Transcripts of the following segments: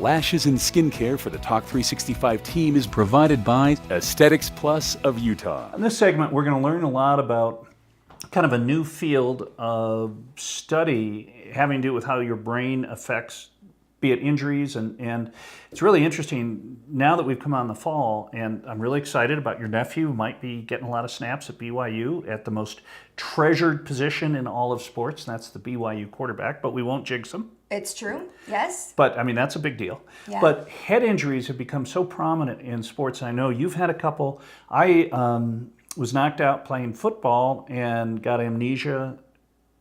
lashes and skincare for the Talk 365 team is provided by Aesthetics Plus of Utah. In this segment, we're going to learn a lot about kind of a new field of study having to do with how your brain affects, be it injuries, and it's really interesting now that we've come on the fall, and I'm really excited about your nephew who might be getting a lot of snaps at BYU at the most treasured position in all of sports, and that's the BYU quarterback, but we won't jinx him. It's true, yes. But I mean, that's a big deal. Yeah. But head injuries have become so prominent in sports. I know you've had a couple. I was knocked out playing football and got amnesia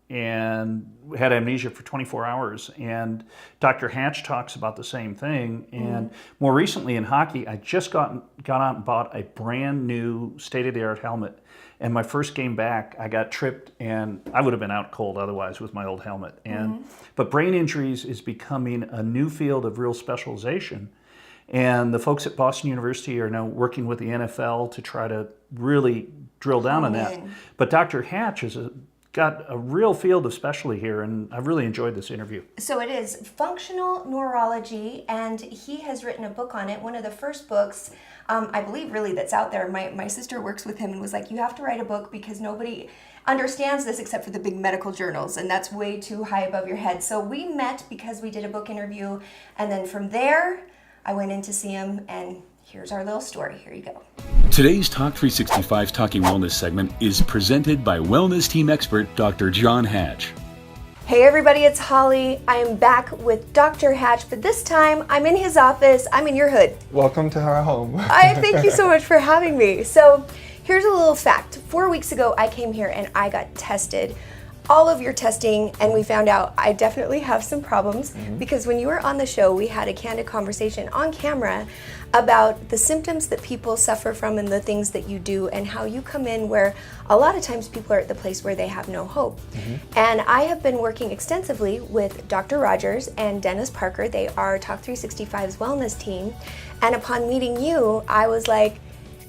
and had amnesia for 24 hours. And Dr. Hatch talks about the same thing. And more recently in hockey, I just got out and bought a brand new state-of-the-art helmet. And my first game back, I got tripped, and I would have been out cold otherwise with my old helmet. And but brain injuries is becoming a new field of real specialization. And the folks at Boston University are now working with the NFL to try to really drill down on that. But Dr. Hatch has got a real field of specialty here, and I've really enjoyed this interview. So it is functional neurology, and he has written a book on it. One of the first books, I believe, really that's out there. My sister works with him and was like, you have to write a book because nobody understands this except for the big medical journals, and that's way too high above your head. So we met because we did a book interview, and then from there, I went in to see him, and here's our little story. Here you go. Today's Talk 365 Talking Wellness segment is presented by wellness team expert Dr. John Hatch. Hey everybody, it's Holly. I am back with Dr. Hatch, but this time I'm in his office. I'm in your hood. Welcome to our home. I thank you so much for having me. So here's a little fact. 4 weeks ago, I came here and I got tested. All of your testing, and we found out I definitely have some problems because when you were on the show, we had a candid conversation on camera about the symptoms that people suffer from and the things that you do and how you come in where a lot of times people are at the place where they have no hope. And I have been working extensively with Dr. Rogers and Dennis Parker. They are Talk 365's wellness team. And upon meeting you, I was like,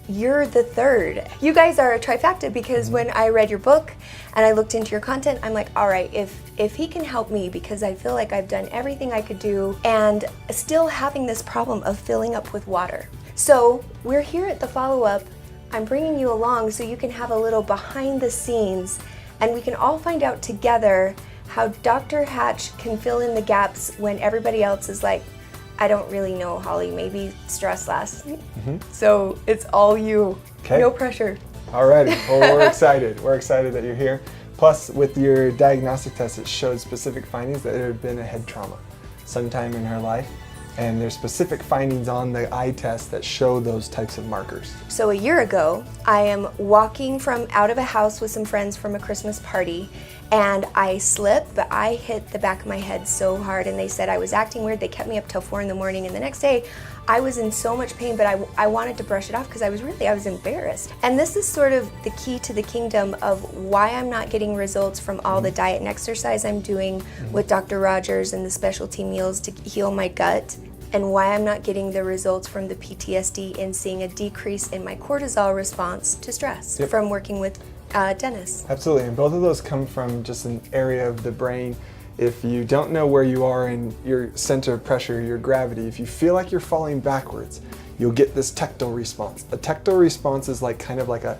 you're the third. You guys are a trifecta because when I read your book and I looked into your content, I'm like, all right, if he can help me, because I feel like I've done everything I could do and still having this problem of filling up with water. So we're here at the follow-up. I'm bringing you along so you can have a little behind the scenes and we can all find out together how Dr. Hatch can fill in the gaps when everybody else is like, I don't really know, Holly, maybe stress last. So it's all you. Okay. No pressure. Alrighty, well, we're excited. We're excited that you're here. Plus, with your diagnostic test, it showed specific findings that there had been a head trauma sometime in her life. And there's specific findings on the eye test that show those types of markers. So a year ago, I am walking from out of a house with some friends from a Christmas party, and I slipped, but I hit the back of my head so hard, and they said I was acting weird. They kept me up till 4 a.m, and the next day, I was in so much pain, but I wanted to brush it off because I was embarrassed. And this is sort of the key to the kingdom of why I'm not getting results from all the diet and exercise I'm doing with Dr. Rogers and the specialty meals to heal my gut, and why I'm not getting the results from the PTSD and seeing a decrease in my cortisol response to stress from working with Dennis. Absolutely, and both of those come from just an area of the brain. If you don't know where you are in your center of pressure, your gravity, if you feel like you're falling backwards, you'll get this tactile response. A tactile response is like kind of like a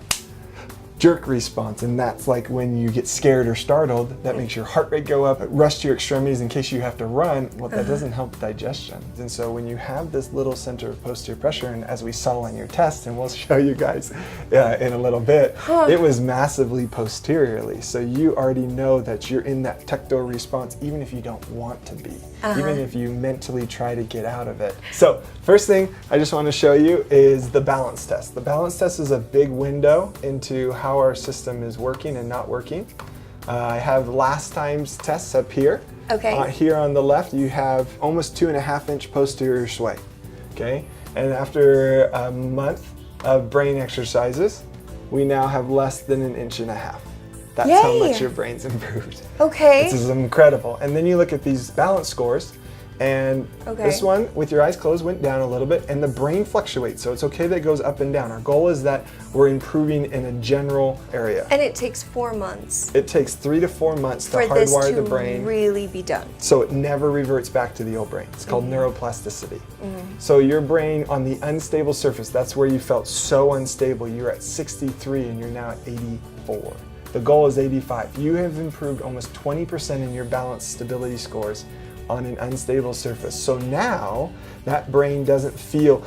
jerk response, and that's like when you get scared or startled, that makes your heart rate go up, it rushes to your extremities in case you have to run. Well, that doesn't help digestion. And so when you have this little center of posterior pressure, and as we saw on your test, and we'll show you guys in a little bit, it was massively posteriorly. So you already know that you're in that tactile response even if you don't want to be, even if you mentally try to get out of it. So first thing I just want to show you is the balance test. The balance test is a big window into how our system is working and not working. I have last time's tests up here. Okay. Here on the left, you have almost 2.5 inch posterior sway. Okay. And after a month of brain exercises, we now have less than 1.5 inches. That's how much your brain's improved. Okay. This is incredible. And then you look at these balance scores, And this one, with your eyes closed, went down a little bit, and the brain fluctuates, so it's okay that it goes up and down. Our goal is that we're improving in a general area. And it takes 4 months. It takes 3 to 4 months to for this hardwire to the brain, really be done. so it never reverts back to the old brain. It's called neuroplasticity. So your brain on the unstable surface, that's where you felt so unstable. You're at 63 and you're now at 84. The goal is 85. You have improved almost 20% in your balance stability scores on an unstable surface. So now that brain doesn't feel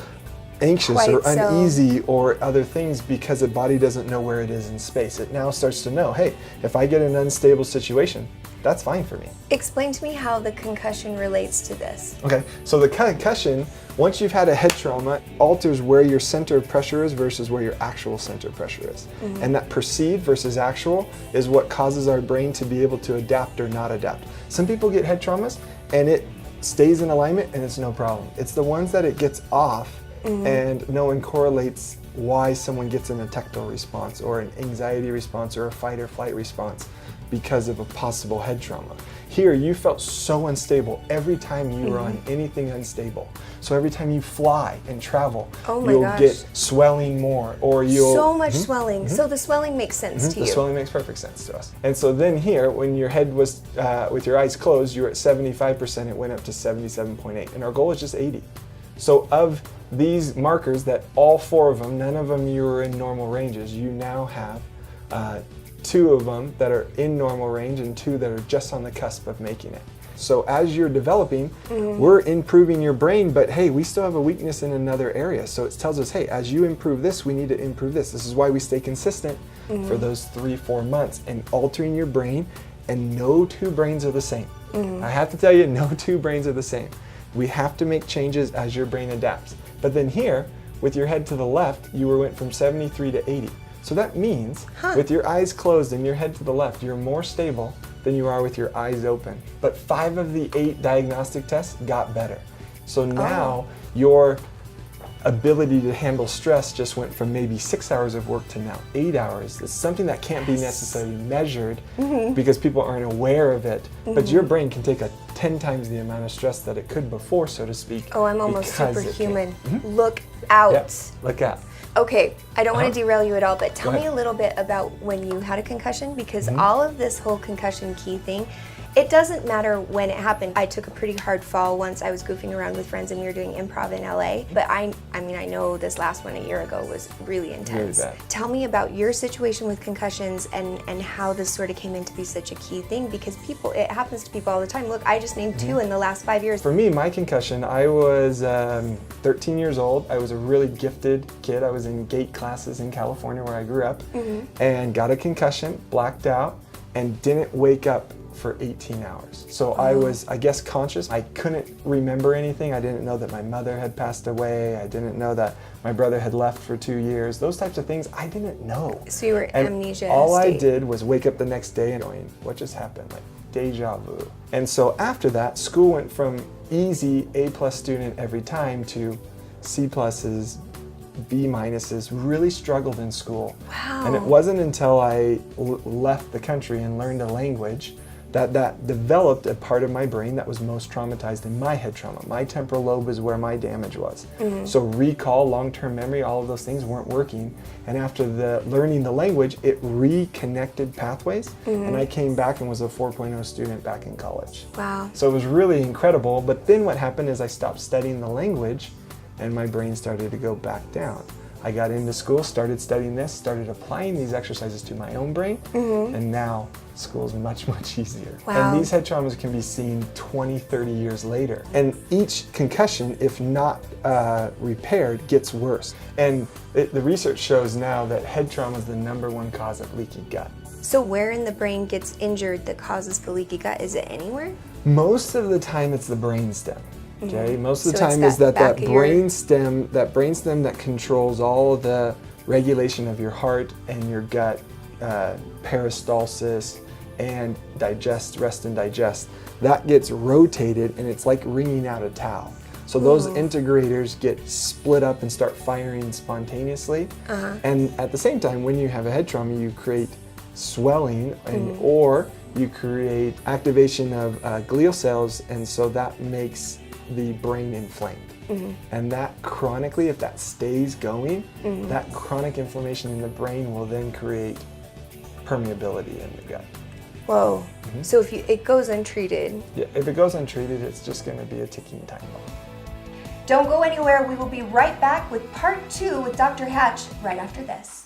anxious or Quite so. uneasy or other things because the body doesn't know where it is in space. It now starts to know, hey, if I get an unstable situation, that's fine for me. Explain to me how the concussion relates to this. Okay, so the concussion, once you've had a head trauma, alters where your center of pressure is versus where your actual center of pressure is. And that perceived versus actual is what causes our brain to be able to adapt or not adapt. Some people get head traumas and it stays in alignment and it's no problem. It's the ones that it gets off and no one correlates why someone gets an tactile response or an anxiety response or a fight or flight response because of a possible head trauma. Here, you felt so unstable every time you were on anything unstable. So every time you fly and travel, Oh my you'll gosh. get swelling more, or you'll... So much swelling. So the swelling makes sense to The you. swelling makes perfect sense to us. And so then here, when your head was, with your eyes closed, you were at 75%, it went up to 77.8. And our goal is just 80. So of these markers that all 4 of them, none of them you were in normal ranges, you now have 2 of them that are in normal range and 2 that are just on the cusp of making it. So as you're developing, we're improving your brain, but hey, we still have a weakness in another area. So it tells us, hey, as you improve this, we need to improve this. This is why we stay consistent for those 3-4 months and altering your brain, and no 2 brains are the same. I have to tell you, no 2 brains are the same. We have to make changes as your brain adapts. But then here, with your head to the left, you went from 73 to 80. So that means with your eyes closed and your head to the left, you're more stable than you are with your eyes open. But 5 of the 8 diagnostic tests got better. So now your ability to handle stress just went from maybe 6 hours of work to now 8 hours. It's something that can't be necessarily measured because people aren't aware of it. But your brain can take 10 times the amount of stress that it could before, so to speak. Oh, I'm almost because it can. superhuman. Look out. Yep, look out. Okay, I don't want to derail you at all, but tell Go me ahead. a little bit about when you had a concussion, because all of this whole concussion key thing, it doesn't matter when it happened. I took a pretty hard fall once. I was goofing around with friends and we were doing improv in LA. But I mean, I know this last one a year ago was really intense. Really bad. Tell me about your situation with concussions and how this sort of came in to be such a key thing, because it happens to people all the time. Look, I just named 2 in the last 5 years. For me, my concussion, I was 13 years old. I was a really gifted kid. I was in gate classes in California where I grew up and got a concussion, blacked out, and didn't wake up for 18 hours. So I was, I guess, conscious. I couldn't remember anything. I didn't know that my mother had passed away. I didn't know that my brother had left for 2 years. Those types of things, I didn't know. So you were And amnesia all I state. did was wake up the next day and going, what just happened? Like deja vu. And so after that, school went from easy A+ student every time to C+, B-, really struggled in school. Wow. And it wasn't until I left the country and learned a language that developed a part of my brain that was most traumatized in my head trauma. My temporal lobe is where my damage was. So recall, long-term memory, all of those things weren't working. And after learning the language, it reconnected pathways. And I came back and was a 4.0 student back in college. Wow. So it was really incredible. But then what happened is I stopped studying the language and my brain started to go back down. I got into school, started studying this, started applying these exercises to my own brain, and now school's much, much easier. Wow. And these head traumas can be seen 20, 30 years later. And each concussion, if not repaired, gets worse. And the research shows now that head trauma is the #1 cause of leaky gut. So where in the brain gets injured that causes the leaky gut? Is it anywhere? Most of the time it's the brainstem. Okay, most of the So it's time is that back of your- brainstem that controls all of the regulation of your heart and your gut, peristalsis, and rest and digest. That gets rotated and it's like wringing out a towel. So those integrators get split up and start firing spontaneously. And at the same time, when you have a head trauma, you create swelling or you create activation of glial cells, and so that makes the brain inflamed. And that chronically, if that stays going, that chronic inflammation in the brain will then create permeability in the gut. Whoa. So if it goes untreated. Yeah, if it goes untreated, it's just going to be a ticking time bomb. Don't go anywhere. We will be right back with part 2 with Dr. Hatch right after this.